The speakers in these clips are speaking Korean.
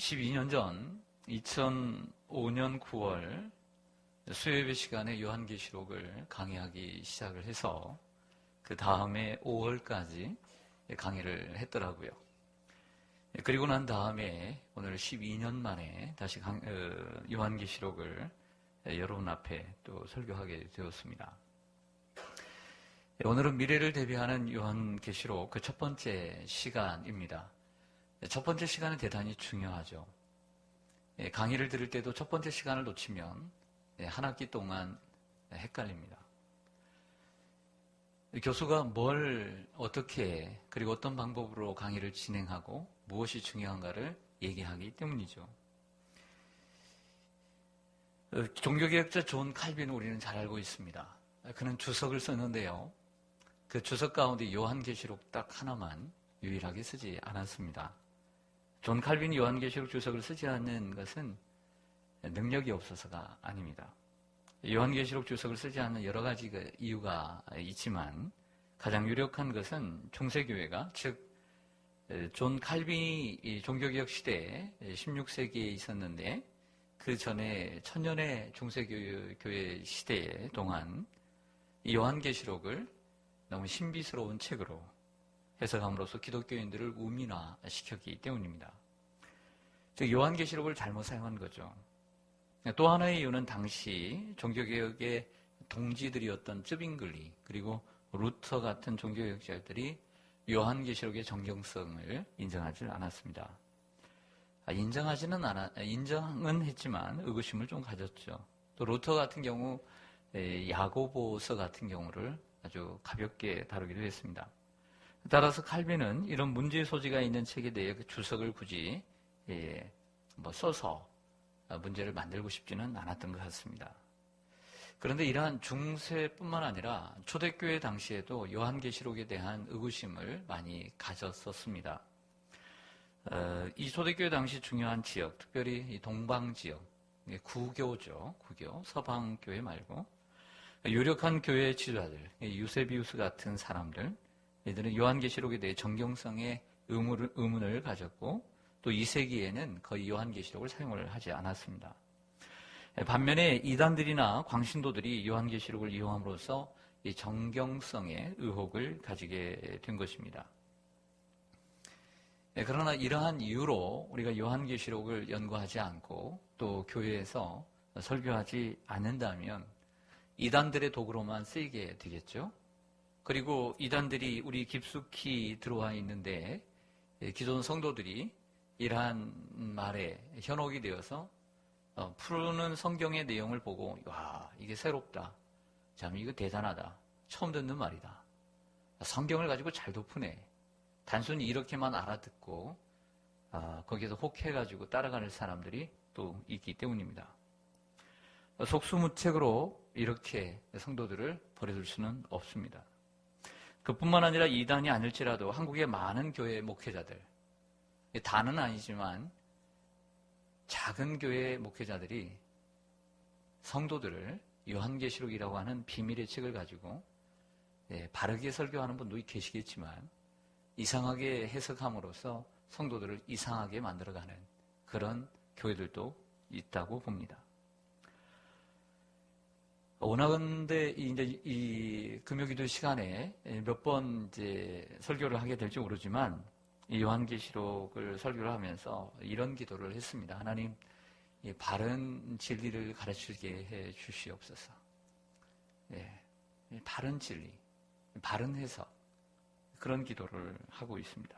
12년 전 2005년 9월 수요예배 시간에 요한계시록을 강의하기 시작을 해서 그 다음에 5월까지 강의를 했더라고요. 그리고 난 다음에 오늘 12년 만에 다시 요한계시록을 여러분 앞에 또 설교하게 되었습니다. 오늘은 미래를 대비하는 요한계시록 그 첫 번째 시간입니다. 첫 번째 시간은 대단히 중요하죠. 강의를 들을 때도 첫 번째 시간을 놓치면 한 학기 동안 헷갈립니다. 교수가 뭘 어떻게 그리고 어떤 방법으로 강의를 진행하고 무엇이 중요한가를 얘기하기 때문이죠. 종교개혁자 존 칼빈은 우리는 잘 알고 있습니다. 그는 주석을 썼는데요. 그 주석 가운데 요한계시록 딱 하나만 유일하게 쓰지 않았습니다. 존 칼빈이 요한계시록 주석을 쓰지 않는 것은 능력이 없어서가 아닙니다. 요한계시록 주석을 쓰지 않는 여러 가지 이유가 있지만 가장 유력한 것은 중세교회가 즉 존 칼빈이 종교개혁 시대에 16세기에 있었는데 그 전에 천년의 중세교회 시대 동안 이 요한계시록을 너무 신비스러운 책으로 해석함으로써 기독교인들을 우민화시켰기 때문입니다. 즉 요한계시록을 잘못 사용한 거죠. 또 하나의 이유는 당시 종교개혁의 동지들이었던 쯔빙글리 그리고 루터 같은 종교개혁자들이 요한계시록의 정경성을 인정하지 않았습니다. 인정은 했지만 의구심을 좀 가졌죠. 또 루터 같은 경우 야고보서 같은 경우를 아주 가볍게 다루기도 했습니다. 따라서 칼빈은 이런 문제의 소지가 있는 책에 대해 주석을 굳이 써서 문제를 만들고 싶지는 않았던 것 같습니다. 그런데 이러한 중세뿐만 아니라 초대교회 당시에도 요한계시록에 대한 의구심을 많이 가졌었습니다. 이 초대교회 당시 중요한 지역, 특별히 이 동방지역, 구교죠. 구교, 서방교회 말고 유력한 교회 지도자들, 유세비우스 같은 사람들, 이들은 요한계시록에 대해 정경성의 의문을 가졌고 또 2세기에는 거의 요한계시록을 사용을 하지 않았습니다. 반면에 이단들이나 광신도들이 요한계시록을 이용함으로써 이 정경성의 의혹을 가지게 된 것입니다. 그러나 이러한 이유로 우리가 요한계시록을 연구하지 않고 또 교회에서 설교하지 않는다면 이단들의 도구로만 쓰이게 되겠죠. 그리고 이단들이 우리 깊숙이 들어와 있는데 기존 성도들이 이러한 말에 현혹이 되어서 푸르는 성경의 내용을 보고 와 이게 새롭다. 참 이거 대단하다. 처음 듣는 말이다. 성경을 가지고 잘 덮으네. 단순히 이렇게만 알아듣고 거기에서 혹해가지고 따라가는 사람들이 또 있기 때문입니다. 속수무책으로 이렇게 성도들을 버려둘 수는 없습니다. 그뿐만 아니라 이단이 아닐지라도 한국의 많은 교회 목회자들, 다는 아니지만 작은 교회 목회자들이 성도들을 요한계시록이라고 하는 비밀의 책을 가지고 바르게 설교하는 분도 계시겠지만 이상하게 해석함으로써 성도들을 이상하게 만들어가는 그런 교회들도 있다고 봅니다. 원하건대 이제 이 금요기도 시간에 몇 번 이제 설교를 하게 될지 모르지만 이 요한계시록을 설교를 하면서 이런 기도를 했습니다. 하나님, 바른 진리를 가르치게 해 주시옵소서. 바른 진리, 바른 해석 그런 기도를 하고 있습니다.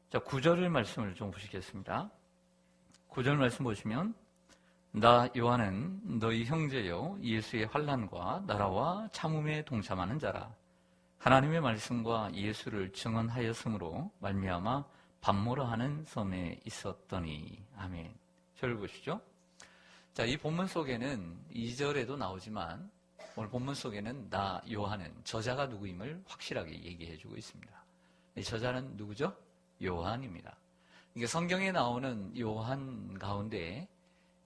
자, 9절 말씀을 좀 보시겠습니다. 9절 말씀 보시면 나 요한은 너희 형제요 예수의 환난과 나라와 참음에 동참하는 자라. 하나님의 말씀과 예수를 증언하였으므로 말미암아 밤모라 하는 섬에 있었더니. 아멘. 저를 보시죠. 자, 이 본문 속에는 2절에도 나오지만 오늘 본문 속에는 나 요한은 저자가 누구임을 확실하게 얘기해주고 있습니다. 이 저자는 누구죠? 요한입니다. 이게 성경에 나오는 요한 가운데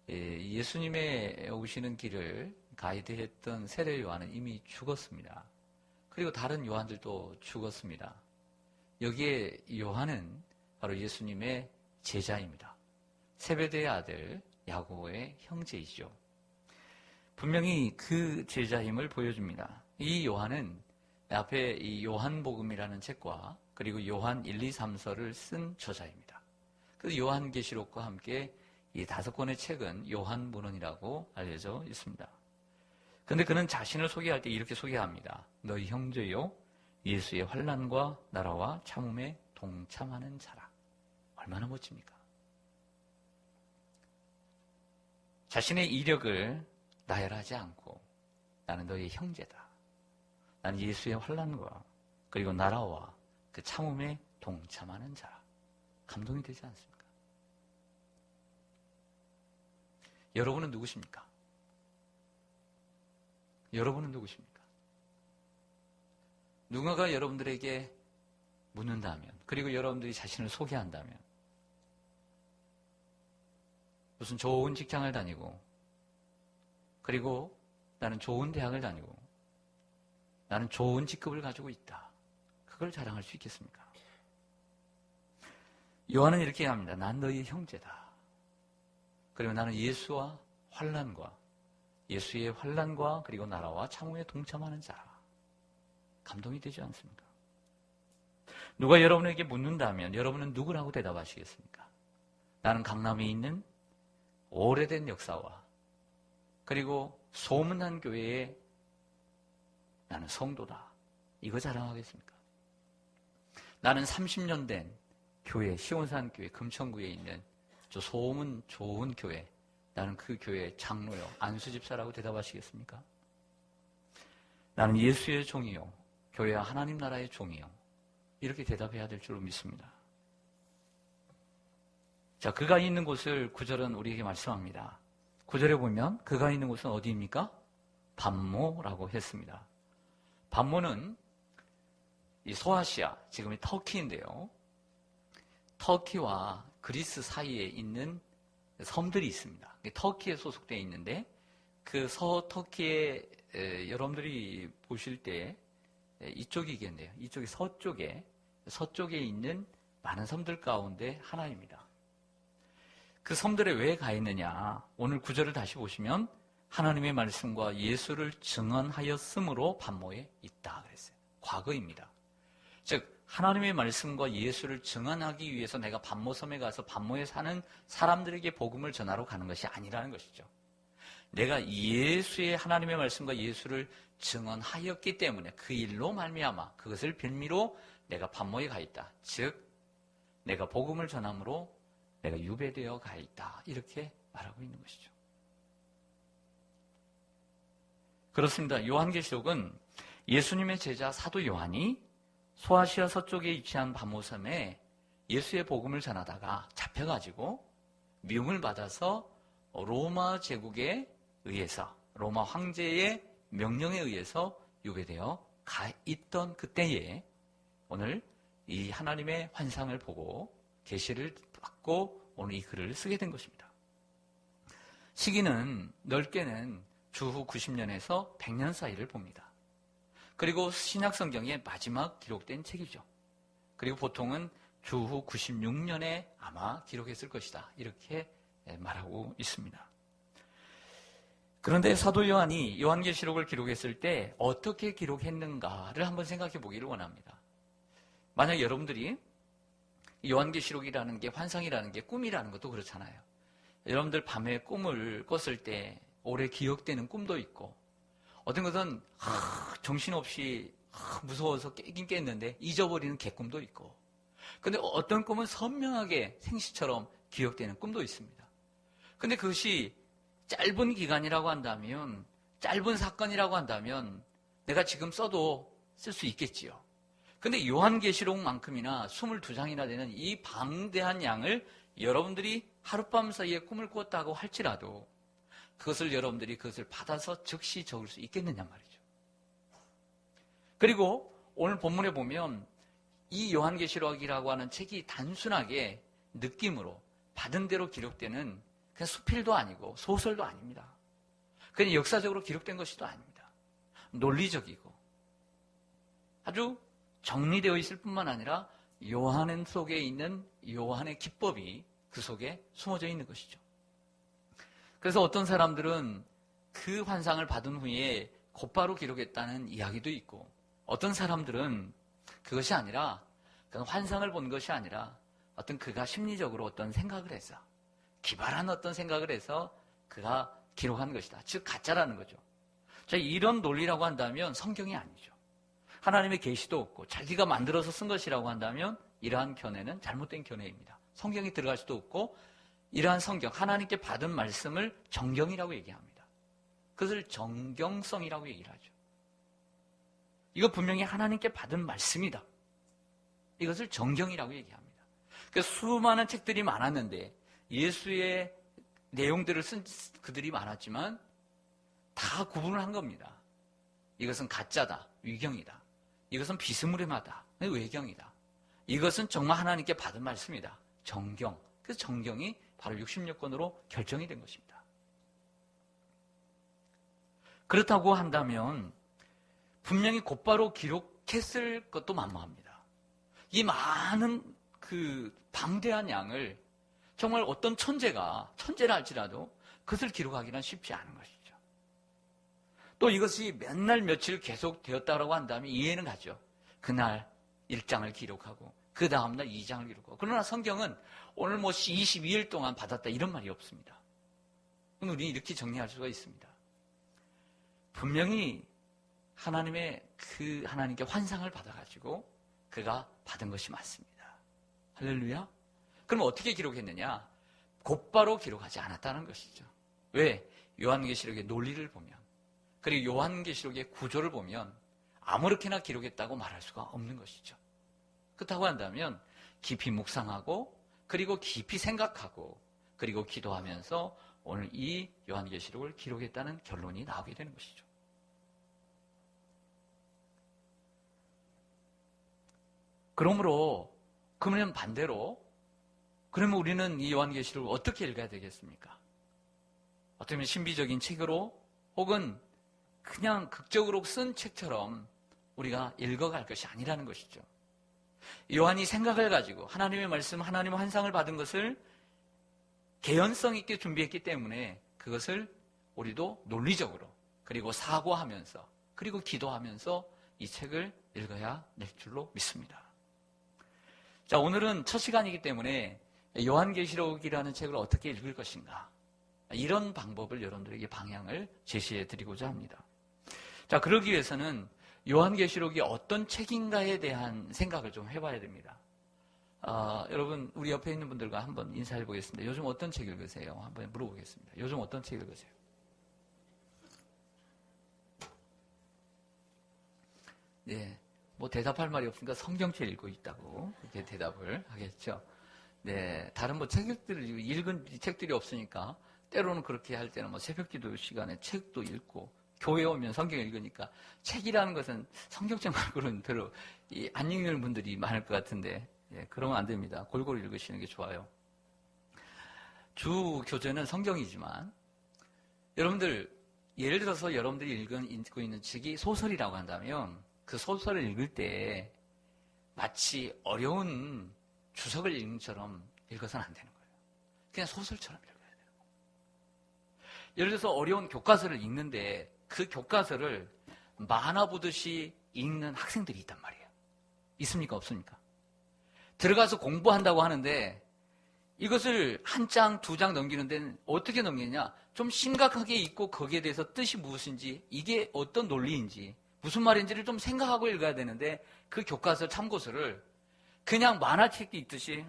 예수님의 오시는 길을 가이드했던 세례 요한은 이미 죽었습니다. 그리고 다른 요한들도 죽었습니다. 여기에 요한은 바로 예수님의 제자입니다. 세베대의 아들 야고보의 형제이죠. 분명히 그 제자임을 보여줍니다. 이 요한은 앞에 이 요한복음이라는 책과 그리고 요한 1, 2, 3서를 쓴 저자입니다. 그 요한계시록과 함께 이 5권의 책은 요한문헌이라고 알려져 있습니다. 그런데 그는 자신을 소개할 때 이렇게 소개합니다. 너희 형제요 예수의 환난과 나라와 참음에 동참하는 자라. 얼마나 멋집니까? 자신의 이력을 나열하지 않고 나는 너희 형제다. 나는 예수의 환난과 그리고 나라와 그 참음에 동참하는 자라. 감동이 되지 않습니까? 여러분은 누구십니까? 여러분은 누구십니까? 누군가가 여러분들에게 묻는다면, 그리고 여러분들이 자신을 소개한다면, 무슨 좋은 직장을 다니고, 그리고 나는 좋은 대학을 다니고, 나는 좋은 직급을 가지고 있다. 그걸 자랑할 수 있겠습니까? 요한은 이렇게 합니다. 난 너희 형제다. 그리고 나는 예수와 환난과 예수의 환난과 그리고 나라와 참음에 동참하는 자라. 감동이 되지 않습니까? 누가 여러분에게 묻는다면 여러분은 누구라고 대답하시겠습니까? 나는 강남에 있는 오래된 역사와 그리고 소문난 교회에 나는 성도다. 이거 자랑하겠습니까? 나는 30년 된 교회, 시온산 교회, 금천구에 있는 저 소문 좋은 교회, 나는 그 교회 장로요, 안수집사라고 대답하시겠습니까? 나는 예수의 종이요, 교회와 하나님 나라의 종이요. 이렇게 대답해야 될 줄로 믿습니다. 자, 그가 있는 곳을 9절은 우리에게 말씀합니다. 9절에 보면 그가 있는 곳은 어디입니까? 밤모라고 했습니다. 밤모는 이 소아시아, 지금의 터키인데요. 터키와 그리스 사이에 있는 섬들이 있습니다. 터키에 소속되어 있는데 그 서터키에 여러분들이 보실 때 이쪽이겠네요. 이쪽이 서쪽에 있는 많은 섬들 가운데 하나입니다. 그 섬들에 왜 가 있느냐? 오늘 9절을 다시 보시면 하나님의 말씀과 예수를 증언하였으므로 밤모에 있다 그랬어요. 과거입니다. 즉 하나님의 말씀과 예수를 증언하기 위해서 내가 밤모섬에 가서 밤모에 사는 사람들에게 복음을 전하러 가는 것이 아니라는 것이죠. 내가 예수의 하나님의 말씀과 예수를 증언하였기 때문에 그 일로 말미암아 그것을 빌미로 내가 밤모에 가 있다. 즉 내가 복음을 전함으로 내가 유배되어 가 있다. 이렇게 말하고 있는 것이죠. 그렇습니다. 요한계시록은 예수님의 제자 사도 요한이 소아시아 서쪽에 위치한 밤모섬에 예수의 복음을 전하다가 잡혀가지고 미움을 받아서 로마 제국에 의해서, 로마 황제의 명령에 의해서 유배되어 가 있던 그때에 오늘 이 하나님의 환상을 보고 계시를 받고 오늘 이 글을 쓰게 된 것입니다. 시기는 넓게는 주후 90년에서 100년 사이를 봅니다. 그리고 신약성경의 마지막 기록된 책이죠. 그리고 보통은 주후 96년에 아마 기록했을 것이다. 이렇게 말하고 있습니다. 그런데 사도 요한이 요한계시록을 기록했을 때 어떻게 기록했는가를 한번 생각해 보기를 원합니다. 만약 여러분들이 요한계시록이라는 게 환상이라는 게 꿈이라는 것도 그렇잖아요. 여러분들 밤에 꿈을 꿨을 때 오래 기억되는 꿈도 있고 어떤 것은 정신없이 무서워서 깨긴 깼는데 잊어버리는 개꿈도 있고 근데 어떤 꿈은 선명하게 생시처럼 기억되는 꿈도 있습니다. 근데 그것이 짧은 기간이라고 한다면 짧은 사건이라고 한다면 내가 지금 써도 쓸 수 있겠지요. 근데 요한계시록만큼이나 22장이나 되는 이 방대한 양을 여러분들이 하룻밤 사이에 꿈을 꿨다고 할지라도 그것을 여러분들이 그것을 받아서 즉시 적을 수 있겠느냐 말이죠. 그리고 오늘 본문에 보면 이 요한계시록이라고 하는 책이 단순하게 느낌으로 받은 대로 기록되는 그냥 수필도 아니고 소설도 아닙니다. 그냥 역사적으로 기록된 것이도 아닙니다. 논리적이고 아주 정리되어 있을 뿐만 아니라 요한 속에 있는 요한의 기법이 그 속에 숨어져 있는 것이죠. 그래서 어떤 사람들은 그 환상을 받은 후에 곧바로 기록했다는 이야기도 있고, 어떤 사람들은 그것이 아니라, 그 환상을 본 것이 아니라 어떤 그가 심리적으로 어떤 생각을 해서, 기발한 어떤 생각을 해서 그가 기록한 것이다. 즉 가짜라는 거죠. 자, 이런 논리라고 한다면 성경이 아니죠. 하나님의 계시도 없고 자기가 만들어서 쓴 것이라고 한다면 이러한 견해는 잘못된 견해입니다. 성경이 들어갈 수도 없고, 이러한 성경, 하나님께 받은 말씀을 정경이라고 얘기합니다. 그것을 정경성이라고 얘기를 하죠. 이거 분명히 하나님께 받은 말씀이다. 이것을 정경이라고 얘기합니다. 그래서 수많은 책들이 많았는데 예수의 내용들을 쓴 그들이 많았지만 다 구분을 한 겁니다. 이것은 가짜다, 위경이다. 이것은 비스무림하다, 외경이다. 이것은 정말 하나님께 받은 말씀이다, 정경. 그래서 정경이 바로 66권으로 결정이 된 것입니다. 그렇다고 한다면 분명히 곧바로 기록했을 것도 만무합니다. 이 많은 그 방대한 양을 정말 어떤 천재라 할지라도 그것을 기록하기는 쉽지 않은 것이죠. 또 이것이 몇 날 며칠 계속 되었다고 한다면 이해는 가죠. 그날 1장을 기록하고 그 다음날 2장을 기록하고. 그러나 성경은 오늘 22일 동안 받았다 이런 말이 없습니다. 우리는 이렇게 정리할 수가 있습니다. 분명히 하나님께 환상을 받아가지고 그가 받은 것이 맞습니다. 할렐루야. 그럼 어떻게 기록했느냐? 곧바로 기록하지 않았다는 것이죠. 왜? 요한계시록의 논리를 보면, 그리고 요한계시록의 구조를 보면 아무렇게나 기록했다고 말할 수가 없는 것이죠. 그렇다고 한다면 깊이 묵상하고, 그리고 깊이 생각하고, 그리고 기도하면서 오늘 이 요한계시록을 기록했다는 결론이 나오게 되는 것이죠. 그러면 반대로, 그러면 우리는 이 요한계시록을 어떻게 읽어야 되겠습니까? 어떻게 보면 신비적인 책으로 혹은 그냥 극적으로 쓴 책처럼 우리가 읽어갈 것이 아니라는 것이죠. 요한이 생각을 가지고 하나님의 말씀, 하나님의 환상을 받은 것을 개연성 있게 준비했기 때문에 그것을 우리도 논리적으로, 그리고 사고하면서, 그리고 기도하면서 이 책을 읽어야 될 줄로 믿습니다. 자, 오늘은 첫 시간이기 때문에 요한계시록이라는 책을 어떻게 읽을 것인가, 이런 방법을 여러분들에게 방향을 제시해 드리고자 합니다. 자, 그러기 위해서는 요한계시록이 어떤 책인가에 대한 생각을 좀 해봐야 됩니다. 여러분, 우리 옆에 있는 분들과 한번 인사해 보겠습니다. 요즘 어떤 책 읽으세요? 한번 물어보겠습니다. 요즘 어떤 책 읽으세요? 네, 대답할 말이 없으니까 성경책 읽고 있다고 이렇게 대답을 하겠죠. 네, 다른 책들을 읽은 책들이 없으니까 때로는 그렇게 할 때는 새벽기도 시간에 책도 읽고, 교회 오면 성경 읽으니까 책이라는 것은 성경책 말고는 별로 안 읽는 분들이 많을 것 같은데, 그러면 안 됩니다. 골고루 읽으시는 게 좋아요. 주 교재는 성경이지만 여러분들, 예를 들어서 여러분들이 읽고 있는 책이 소설이라고 한다면 그 소설을 읽을 때 마치 어려운 주석을 읽는 것처럼 읽어서는 안 되는 거예요. 그냥 소설처럼 읽어야 돼요. 예를 들어서 어려운 교과서를 읽는데 그 교과서를 만화 보듯이 읽는 학생들이 있단 말이에요. 있습니까? 없습니까? 들어가서 공부한다고 하는데 이것을 한 장, 두 장 넘기는 데는 어떻게 넘기느냐? 좀 심각하게 읽고 거기에 대해서 뜻이 무엇인지, 이게 어떤 논리인지, 무슨 말인지를 좀 생각하고 읽어야 되는데 그 교과서 참고서를 그냥 만화책 읽듯이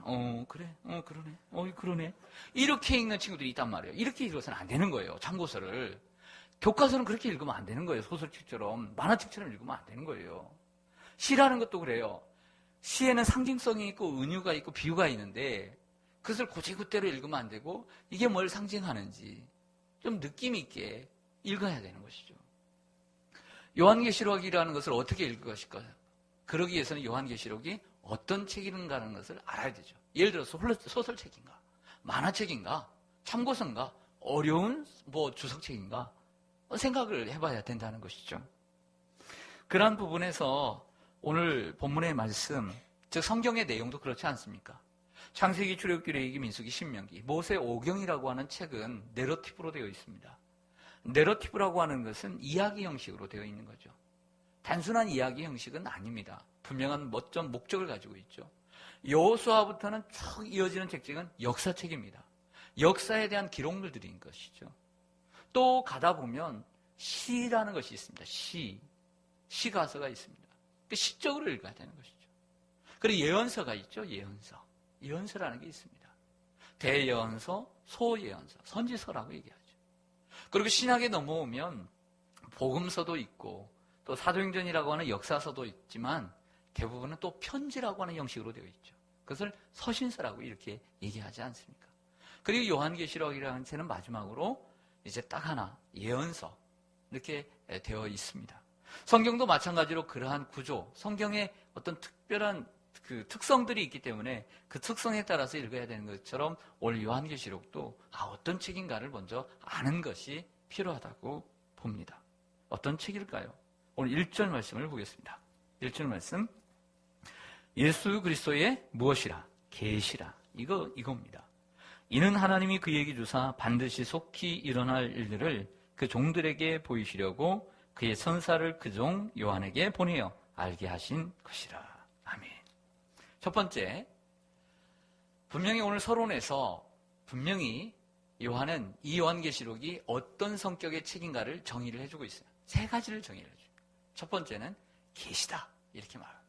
그러네 이렇게 읽는 친구들이 있단 말이에요. 이렇게 읽어서는 안 되는 거예요. 참고서를. 교과서는 그렇게 읽으면 안 되는 거예요. 소설책처럼, 만화책처럼 읽으면 안 되는 거예요. 시라는 것도 그래요. 시에는 상징성이 있고 은유가 있고 비유가 있는데 그것을 고지굿대로 읽으면 안 되고, 이게 뭘 상징하는지 좀 느낌 있게 읽어야 되는 것이죠. 요한계시록이라는 것을 어떻게 읽을 것일까요? 그러기 위해서는 요한계시록이 어떤 책인가 하는 것을 알아야 되죠. 예를 들어서 소설책인가, 만화책인가, 참고서인가, 어려운 주석책인가 생각을 해봐야 된다는 것이죠. 그러한 부분에서 오늘 본문의 말씀, 즉 성경의 내용도 그렇지 않습니까? 창세기, 출애굽기, 레위기, 민수기, 신명기, 모세 오경이라고 하는 책은 내러티브로 되어 있습니다. 내러티브라고 하는 것은 이야기 형식으로 되어 있는 거죠. 단순한 이야기 형식은 아닙니다. 분명한 멋진 목적을 가지고 있죠. 여호수아부터는 쭉 이어지는 책책은 역사책입니다. 역사에 대한 기록을 드린 것이죠. 또 가다 보면 시라는 것이 있습니다. 시가서가 있습니다. 시적으로 읽어야 되는 것이죠. 그리고 예언서가 있죠. 예언서라는 게 있습니다. 대예언서, 소예언서, 선지서라고 얘기하죠. 그리고 신학에 넘어오면 복음서도 있고 또 사도행전이라고 하는 역사서도 있지만 대부분은 또 편지라고 하는 형식으로 되어 있죠. 그것을 서신서라고 이렇게 얘기하지 않습니까? 그리고 요한계시록이라는 책은 마지막으로 이제 딱 하나 예언서 이렇게 되어 있습니다. 성경도 마찬가지로 그러한 구조, 성경의 어떤 특별한 그 특성들이 있기 때문에 그 특성에 따라서 읽어야 되는 것처럼 오늘 요한계시록도 어떤 책인가를 먼저 아는 것이 필요하다고 봅니다. 어떤 책일까요? 오늘 1절 말씀을 보겠습니다. 1절 말씀. 예수 그리스도의 무엇이라? 계시라. 이겁니다. 이는 하나님이 그에게 주사 반드시 속히 일어날 일들을 그 종들에게 보이시려고 그의 선사를 그 종 요한에게 보내어 알게 하신 것이라. 아멘. 첫 번째, 분명히 오늘 서론에서 분명히 요한은 이 요한계시록이 어떤 성격의 책인가를 정의를 해주고 있어요. 세 가지를 정의를 해줍니다. 첫 번째는 계시다 이렇게 말합니다.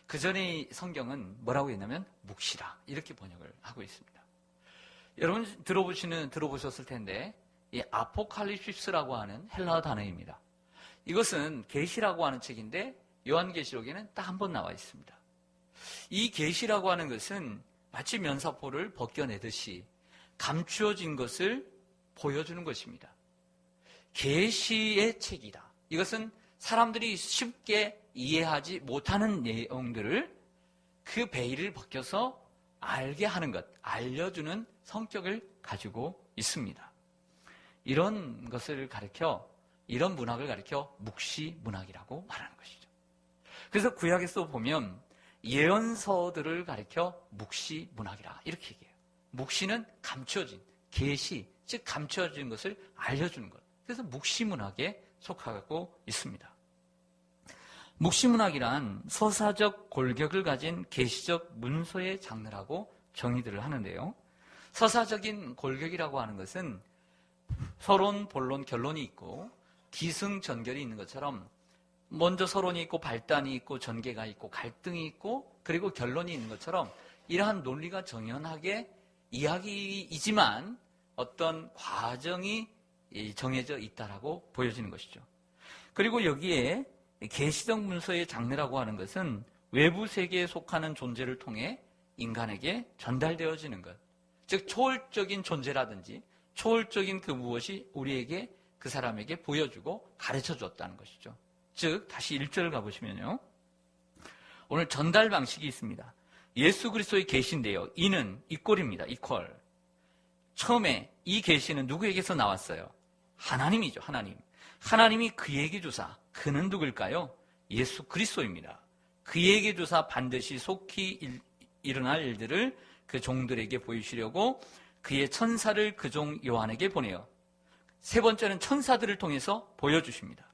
그 전의 성경은 뭐라고 했냐면 묵시라 이렇게 번역을 하고 있습니다. 여러분 들어보셨을 텐데 이 아포칼립시스라고 하는 헬라어 단어입니다. 이것은 계시라고 하는 책인데 요한계시록에는 딱 한 번 나와 있습니다. 이 계시라고 하는 것은 마치 면사포를 벗겨내듯이 감추어진 것을 보여주는 것입니다. 계시의 책이다. 이것은 사람들이 쉽게 이해하지 못하는 내용들을 그 베일을 벗겨서 알게 하는 것, 알려주는 성격을 가지고 있습니다. 이런 것을 가리켜, 이런 문학을 가리켜 묵시 문학이라고 말하는 것이죠. 그래서 구약에서 보면 예언서들을 가리켜 묵시 문학이라 이렇게 얘기해요. 묵시는 감춰진, 계시, 즉 감춰진 것을 알려주는 것. 그래서 묵시 문학에 속하고 있습니다. 묵시 문학이란 서사적 골격을 가진 계시적 문서의 장르라고 정의들을 하는데요. 서사적인 골격이라고 하는 것은 서론, 본론, 결론이 있고 기승전결이 있는 것처럼 먼저 서론이 있고 발단이 있고 전개가 있고 갈등이 있고 그리고 결론이 있는 것처럼 이러한 논리가 정연하게 이야기이지만 어떤 과정이 정해져 있다라고 보여지는 것이죠. 그리고 여기에 계시적 문서의 장르라고 하는 것은 외부 세계에 속하는 존재를 통해 인간에게 전달되어지는 것. 즉 초월적인 존재라든지 초월적인 그 무엇이 우리에게 그 사람에게 보여주고 가르쳐 줬다는 것이죠. 즉 다시 1절 가보시면요. 오늘 전달 방식이 있습니다. 예수 그리스도의 계시인데요. 이는 이꼴입니다. 이퀄. 처음에 이 계시는 누구에게서 나왔어요? 하나님이죠. 하나님. 하나님이 그에게 주사. 그는 누굴까요? 예수 그리스도입니다. 그에게 주사 반드시 속히 일어날 일들을 그 종들에게 보이시려고 그의 천사를 그 종 요한에게 보내요. 세 번째는 천사들을 통해서 보여주십니다.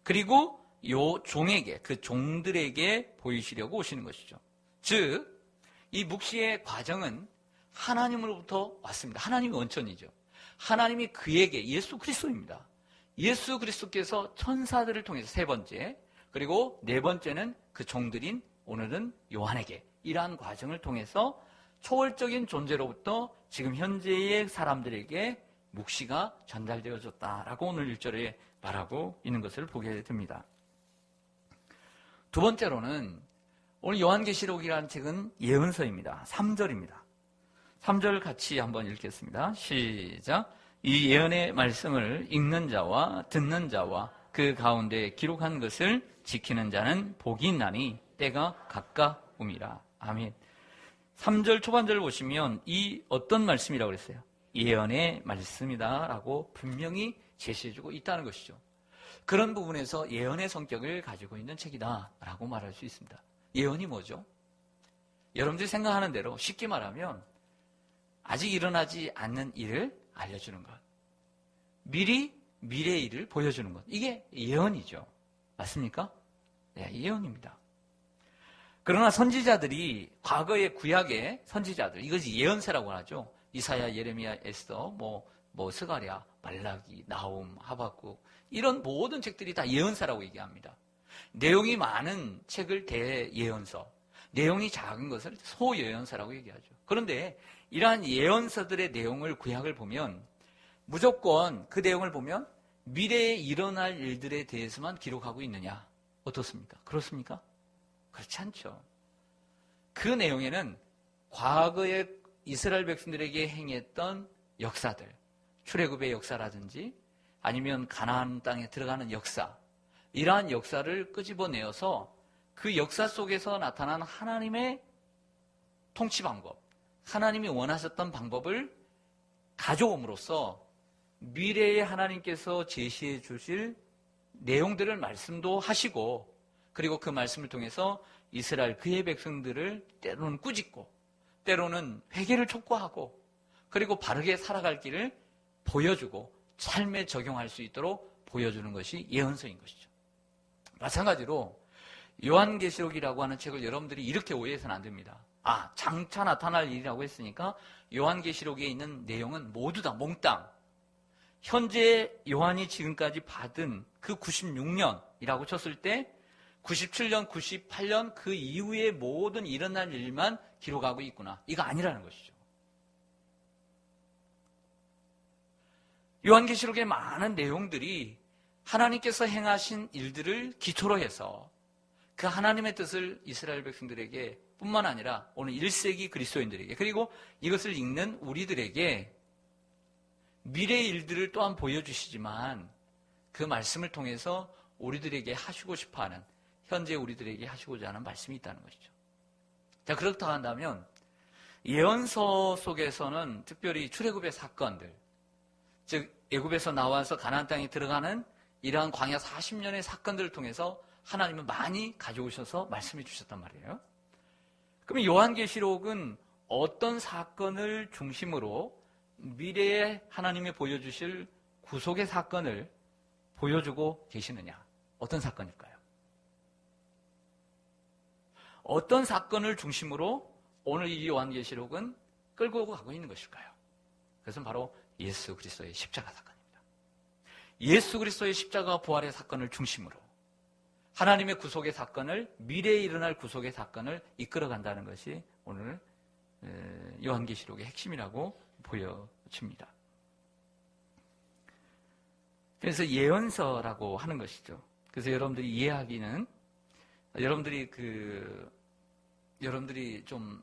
그리고 요 종에게, 그 종들에게 보이시려고 오시는 것이죠. 즉, 이 묵시의 과정은 하나님으로부터 왔습니다. 하나님이 원천이죠. 하나님이 그에게, 예수 그리스도입니다. 예수 그리스도께서 천사들을 통해서 세 번째, 그리고 네 번째는 그 종들인 오늘은 요한에게 이러한 과정을 통해서 초월적인 존재로부터 지금 현재의 사람들에게 묵시가 전달되어졌다라고 오늘 1절에 말하고 있는 것을 보게 됩니다. 두 번째로는 오늘 요한계시록이라는 책은 예언서입니다. 3절입니다. 3절 같이 한번 읽겠습니다. 시작. 이 예언의 말씀을 읽는 자와 듣는 자와 그 가운데 기록한 것을 지키는 자는 복이 있나니 때가 가까움이라. 아멘. 3절 초반절을 보시면 이 어떤 말씀이라고 그랬어요? 예언의 말씀이다 라고 분명히 제시해주고 있다는 것이죠. 그런 부분에서 예언의 성격을 가지고 있는 책이다 라고 말할 수 있습니다. 예언이 뭐죠? 여러분들이 생각하는 대로 쉽게 말하면 아직 일어나지 않는 일을 알려주는 것. 미리 미래의 일을 보여주는 것. 이게 예언이죠. 맞습니까? 네, 예언입니다. 그러나 선지자들이 과거의 구약의 선지자들, 이것이 예언서라고 하죠. 이사야, 예레미야, 에스더, 스가랴, 말라기, 나훔, 하박국 이런 모든 책들이 다 예언서라고 얘기합니다. 내용이 많은 책을 대예언서, 내용이 작은 것을 소예언서라고 얘기하죠. 그런데 이러한 예언서들의 내용을 구약을 보면 무조건 그 내용을 보면 미래에 일어날 일들에 대해서만 기록하고 있느냐? 어떻습니까? 그렇습니까? 그렇지 않죠. 그 내용에는 과거에 이스라엘 백성들에게 행했던 역사들, 출애굽의 역사라든지 아니면 가나안 땅에 들어가는 역사, 이러한 역사를 끄집어내어서 그 역사 속에서 나타난 하나님의 통치 방법, 하나님이 원하셨던 방법을 가져옴으로써 미래에 하나님께서 제시해 주실 내용들을 말씀도 하시고, 그리고 그 말씀을 통해서 이스라엘 그의 백성들을 때로는 꾸짖고 때로는 회개를 촉구하고 그리고 바르게 살아갈 길을 보여주고 삶에 적용할 수 있도록 보여주는 것이 예언서인 것이죠. 마찬가지로 요한계시록이라고 하는 책을 여러분들이 이렇게 오해해서는 안 됩니다. 장차 나타날 일이라고 했으니까 요한계시록에 있는 내용은 모두 다 몽땅 현재 요한이 지금까지 받은 그 96년이라고 쳤을 때 97년, 98년 그 이후의 모든 일어날 일만 기록하고 있구나. 이거 아니라는 것이죠. 요한계시록의 많은 내용들이 하나님께서 행하신 일들을 기초로 해서 그 하나님의 뜻을 이스라엘 백성들에게 뿐만 아니라 오늘 1세기 그리스도인들에게, 그리고 이것을 읽는 우리들에게 미래의 일들을 또한 보여주시지만 그 말씀을 통해서 우리들에게 하시고 싶어하는, 현재 우리들에게 하시고자 하는 말씀이 있다는 것이죠. 자, 그렇다 한다면 예언서 속에서는 특별히 출애굽의 사건들, 즉 애굽에서 나와서 가나안 땅에 들어가는 이러한 광야 40년의 사건들을 통해서 하나님은 많이 가져오셔서 말씀해 주셨단 말이에요. 그러면 요한계시록은 어떤 사건을 중심으로 미래에 하나님이 보여주실 구속의 사건을 보여주고 계시느냐? 어떤 사건일까요? 어떤 사건을 중심으로 오늘 이 요한계시록은 끌고 가고 있는 것일까요? 그것은 바로 예수 그리스도의 십자가 사건입니다. 예수 그리스도의 십자가 부활의 사건을 중심으로 하나님의 구속의 사건을, 미래에 일어날 구속의 사건을 이끌어간다는 것이 오늘 요한계시록의 핵심이라고 보여집니다. 그래서 예언서라고 하는 것이죠. 그래서 여러분들이 이해하기는, 여러분들이 좀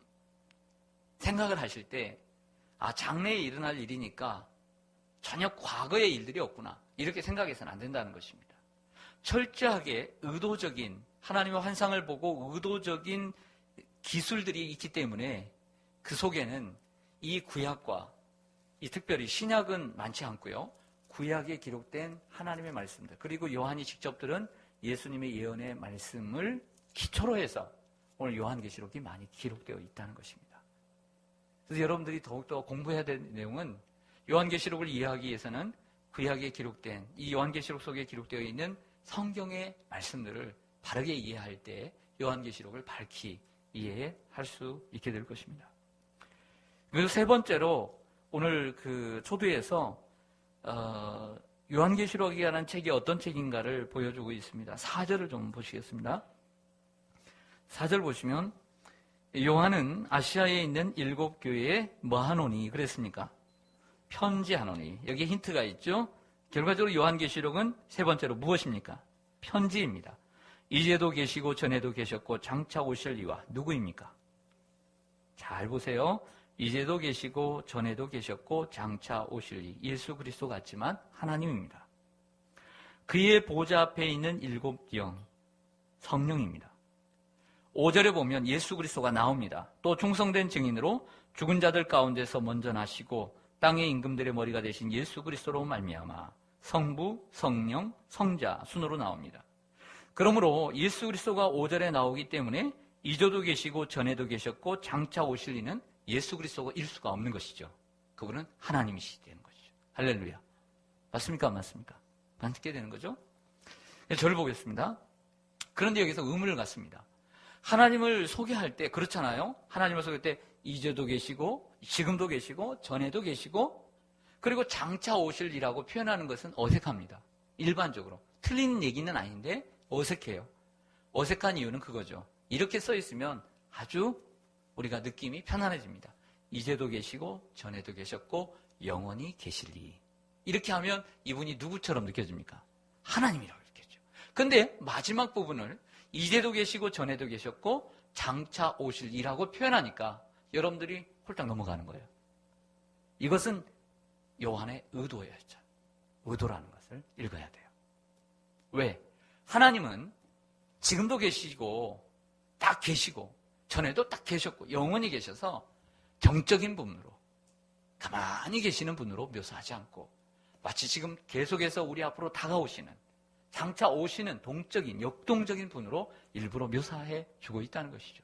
생각을 하실 때, 장래에 일어날 일이니까 전혀 과거의 일들이 없구나, 이렇게 생각해서는 안 된다는 것입니다. 철저하게 의도적인, 하나님의 환상을 보고 의도적인 기술들이 있기 때문에 그 속에는 이 구약과, 이 특별히 신약은 많지 않고요, 구약에 기록된 하나님의 말씀들, 그리고 요한이 직접 들은 예수님의 예언의 말씀을 기초로 해서 오늘 요한계시록이 많이 기록되어 있다는 것입니다. 그래서 여러분들이 더욱더 공부해야 될 내용은, 요한계시록을 이해하기 위해서는 구약에 기록된 이 요한계시록 속에 기록되어 있는 성경의 말씀들을 바르게 이해할 때 요한계시록을 밝히 이해할 수 있게 될 것입니다. 그리고 세 번째로 오늘 그 초두에서 요한계시록이라는 책이 어떤 책인가를 보여주고 있습니다. 4절을 좀 보시겠습니다. 4절 보시면 요한은 아시아에 있는 7교회에 뭐 하노니 그랬습니까? 편지하노니. 여기에 힌트가 있죠. 결과적으로 요한계시록은 세 번째로 무엇입니까? 편지입니다. 이제도 계시고 전에도 계셨고 장차 오실 이와 누구입니까? 잘 보세요. 이제도 계시고 전에도 계셨고 장차 오실 이, 예수 그리스도 같지만 하나님입니다. 그의 보좌 앞에 있는 7영, 성령입니다. 5절에 보면 예수 그리스도가 나옵니다. 또 충성된 증인으로 죽은 자들 가운데서 먼저 나시고 땅의 임금들의 머리가 되신 예수 그리스도로 말미암아 성부, 성령, 성자 순으로 나옵니다. 그러므로 예수 그리스도가 5절에 나오기 때문에 이조도 계시고 전에도 계셨고 장차 오실 이는 예수 그리스도가 일 수가 없는 것이죠. 그분은 하나님이시 되는 것이죠. 할렐루야. 맞습니까? 안 맞습니까? 맞게 되는 거죠. 저를 보겠습니다. 그런데 여기서 의문을 갖습니다. 하나님을 소개할 때 그렇잖아요. 하나님을 소개할 때 이제도 계시고 지금도 계시고 전에도 계시고 그리고 장차 오실 이라고 표현하는 것은 어색합니다. 일반적으로. 틀린 얘기는 아닌데 어색해요. 어색한 이유는 그거죠. 이렇게 써 있으면 아주 우리가 느낌이 편안해집니다. 이제도 계시고 전에도 계셨고 영원히 계실리. 이렇게 하면 이분이 누구처럼 느껴집니까? 하나님이라고 느껴져. 근데 마지막 부분을 이제도 계시고 전에도 계셨고 장차 오실 이라고 표현하니까 여러분들이 홀딱 넘어가는 거예요. 이것은 요한의 의도였죠. 의도라는 것을 읽어야 돼요. 왜? 하나님은 지금도 계시고 딱 계시고 전에도 딱 계셨고 영원히 계셔서 정적인 분으로 가만히 계시는 분으로 묘사하지 않고 마치 지금 계속해서 우리 앞으로 다가오시는 장차 오시는 동적인 역동적인 분으로 일부러 묘사해 주고 있다는 것이죠.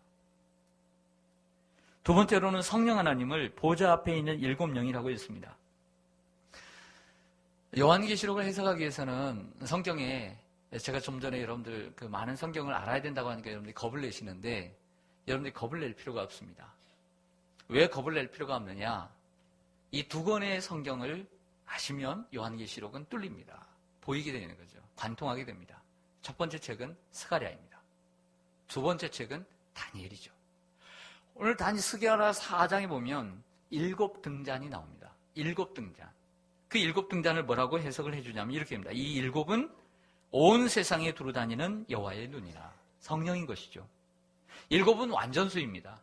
두 번째로는 성령 하나님을 보좌 앞에 있는 7영이라고 했습니다. 요한계시록을 해석하기 위해서는 성경에 제가 좀 전에 여러분들 그 많은 성경을 알아야 된다고 하니까 여러분들이 겁을 내시는데 여러분들이 겁을 낼 필요가 없습니다. 왜 겁을 낼 필요가 없느냐? 이 두 권의 성경을 아시면 요한계시록은 뚫립니다. 보이게 되는 거죠. 관통하게 됩니다. 첫 번째 책은 스가랴입니다. 두 번째 책은 다니엘이죠. 오늘 스가랴 4장에 보면 7등잔이 나옵니다. 7등잔. 그 7등잔을 뭐라고 해석을 해주냐면 이렇게 합니다. 이 7은 온 세상에 두루다니는 여호와의 눈이라 성령인 것이죠. 7은 완전수입니다.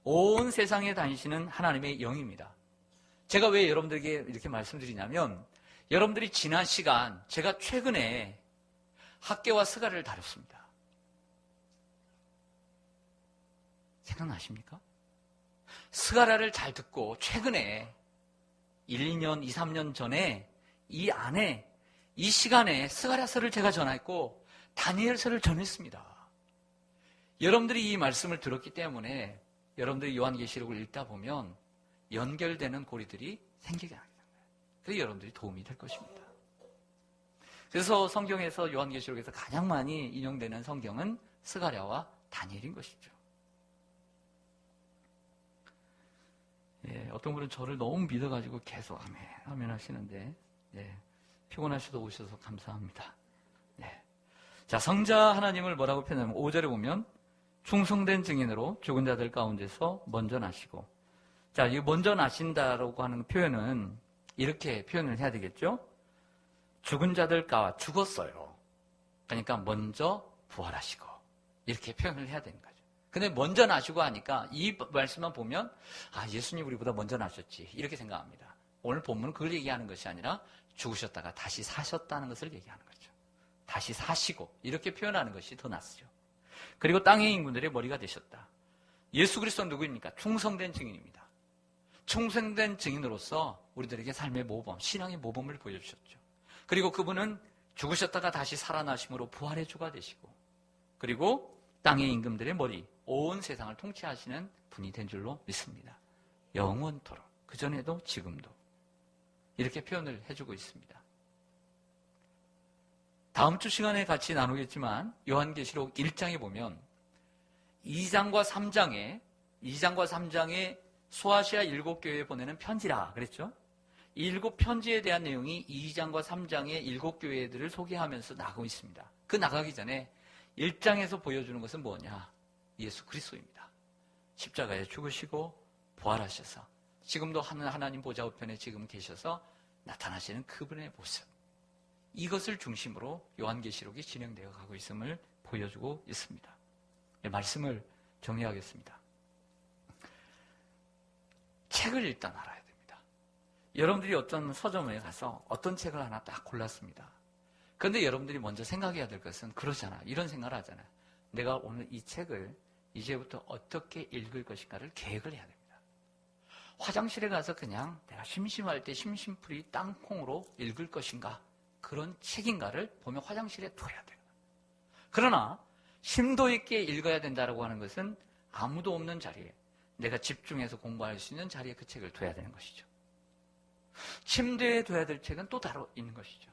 온 세상에 다니시는 하나님의 영입니다. 제가 왜 여러분들에게 이렇게 말씀드리냐면 여러분들이 지난 시간 제가 최근에 학개와 스가랴를 다뤘습니다. 생각나십니까? 스가랴를 잘 듣고 최근에 1, 2년, 2, 3년 전에 이 안에 이 시간에 스가랴서를 제가 전했고 다니엘서를 전했습니다. 여러분들이 이 말씀을 들었기 때문에 여러분들이 요한계시록을 읽다 보면 연결되는 고리들이 생기게 하게 됩니다. 그래서 여러분들이 도움이 될 것입니다. 그래서 성경에서 요한계시록에서 가장 많이 인용되는 성경은 스가랴와 다니엘인 것이죠. 예, 어떤 분은 저를 너무 믿어가지고 계속 아멘 하시는데 예, 피곤하셔도 오셔서 감사합니다. 예. 자, 성자 하나님을 뭐라고 표현하면 5절에 보면 충성된 증인으로 죽은 자들 가운데서 먼저 나시고 자, 이 먼저 나신다라고 하는 표현은 이렇게 표현을 해야 되겠죠? 죽은 자들 가운데 죽었어요. 그러니까 먼저 부활하시고 이렇게 표현을 해야 되는 거죠. 근데 먼저 나시고 하니까 이 말씀만 보면 예수님 우리보다 먼저 나셨지 이렇게 생각합니다. 오늘 본문은 그걸 얘기하는 것이 아니라 죽으셨다가 다시 사셨다는 것을 얘기하는 거죠. 다시 사시고 이렇게 표현하는 것이 더 낫죠. 그리고 땅의 인군들의 머리가 되셨다. 예수 그리스도는 누구입니까? 충성된 증인입니다. 충성된 증인으로서 우리들에게 삶의 모범, 신앙의 모범을 보여주셨죠. 그리고 그분은 죽으셨다가 다시 살아나심으로 부활의 주가 되시고 그리고 땅의 임금들의 머리, 온 세상을 통치하시는 분이 된 줄로 믿습니다. 영원토록, 그전에도 지금도 이렇게 표현을 해주고 있습니다. 다음 주 시간에 같이 나누겠지만 요한계시록 1장에 보면 2장과 3장에 소아시아 7교회에 보내는 편지라 그랬죠. 이 7편지에 대한 내용이 2장과 3장의 7교회들을 소개하면서 나가고 있습니다. 그 나가기 전에 1장에서 보여주는 것은 뭐냐? 예수 그리스도입니다. 십자가에 죽으시고 부활하셔서 지금도 하나님 보좌 우편에 지금 계셔서 나타나시는 그분의 모습, 이것을 중심으로 요한계시록이 진행되어 가고 있음을 보여주고 있습니다. 말씀을 정리하겠습니다. 책을 일단 알아야 됩니다. 여러분들이 어떤 서점에 가서 어떤 책을 하나 딱 골랐습니다. 그런데 여러분들이 먼저 생각해야 될 것은 그러잖아. 이런 생각을 하잖아요. 내가 오늘 이 책을 이제부터 어떻게 읽을 것인가를 계획을 해야 됩니다. 화장실에 가서 그냥 내가 심심할 때 심심풀이 땅콩으로 읽을 것인가, 그런 책인가를 보면 화장실에 둬야 돼요. 그러나 심도 있게 읽어야 된다라고 하는 것은 아무도 없는 자리에 내가 집중해서 공부할 수 있는 자리에 그 책을 둬야 되는 것이죠. 침대에 둬야 될 책은 또 따로 있는 것이죠.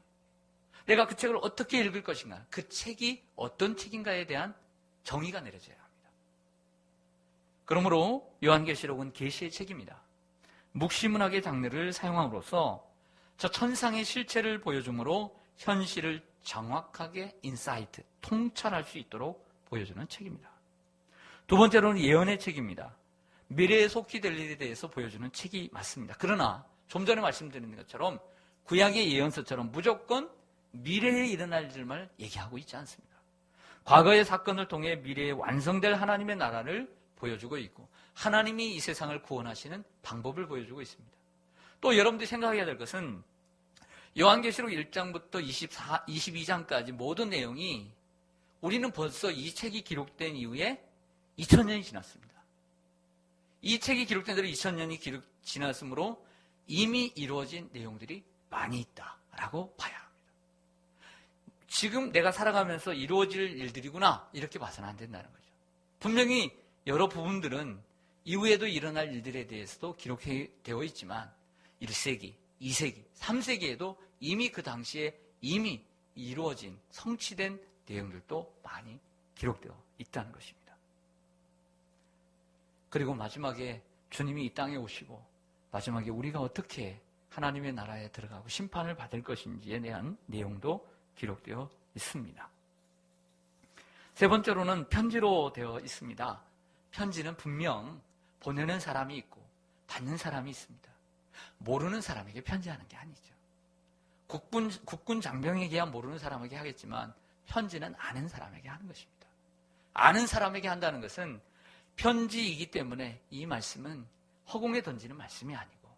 내가 그 책을 어떻게 읽을 것인가, 그 책이 어떤 책인가에 대한 정의가 내려져야 합니다. 그러므로 요한계시록은 계시의 책입니다. 묵시문학의 장르를 사용함으로써 저 천상의 실체를 보여주므로 현실을 정확하게 인사이트, 통찰할 수 있도록 보여주는 책입니다. 두 번째로는 예언의 책입니다. 미래에 속히 될 일에 대해서 보여주는 책이 맞습니다. 그러나 좀 전에 말씀드린 것처럼 구약의 예언서처럼 무조건 미래에 일어날 일만 얘기하고 있지 않습니다. 과거의 사건을 통해 미래에 완성될 하나님의 나라를 보여주고 있고 하나님이 이 세상을 구원하시는 방법을 보여주고 있습니다. 또 여러분들이 생각해야 될 것은 요한계시록 1장부터 22장까지 모든 내용이 우리는 벌써 이 책이 기록된 이후에 2000년이 지났습니다. 이 책이 기록된 대로 2000년이 지났으므로 이미 이루어진 내용들이 많이 있다라고 봐야 합니다. 지금 내가 살아가면서 이루어질 일들이구나 이렇게 봐서는 안 된다는 거죠. 분명히 여러 부분들은 이후에도 일어날 일들에 대해서도 기록되어 있지만 1세기, 2세기, 3세기에도 이미 그 당시에 이미 이루어진 성취된 내용들도 많이 기록되어 있다는 것입니다. 그리고 마지막에 주님이 이 땅에 오시고 마지막에 우리가 어떻게 하나님의 나라에 들어가고 심판을 받을 것인지에 대한 내용도 기록되어 있습니다. 세 번째로는 편지로 되어 있습니다. 편지는 분명 보내는 사람이 있고 받는 사람이 있습니다. 모르는 사람에게 편지하는 게 아니죠. 국군 장병에게야 모르는 사람에게 하겠지만 편지는 아는 사람에게 하는 것입니다. 아는 사람에게 한다는 것은 편지이기 때문에 이 말씀은 허공에 던지는 말씀이 아니고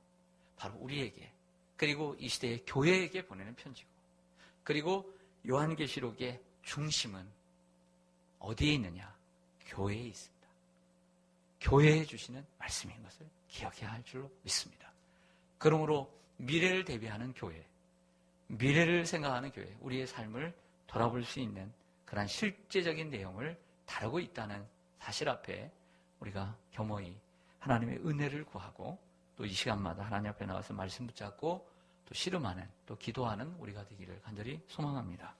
바로 우리에게 그리고 이 시대의 교회에게 보내는 편지고 그리고 요한계시록의 중심은 어디에 있느냐? 교회에 있습니다. 교회에 주시는 말씀인 것을 기억해야 할 줄로 믿습니다. 그러므로 미래를 대비하는 교회, 미래를 생각하는 교회, 우리의 삶을 돌아볼 수 있는 그런 실제적인 내용을 다루고 있다는 사실 앞에 우리가 겸허히 하나님의 은혜를 구하고 또 이 시간마다 하나님 앞에 나와서 말씀 붙잡고 또 씨름하는 또 기도하는 우리가 되기를 간절히 소망합니다.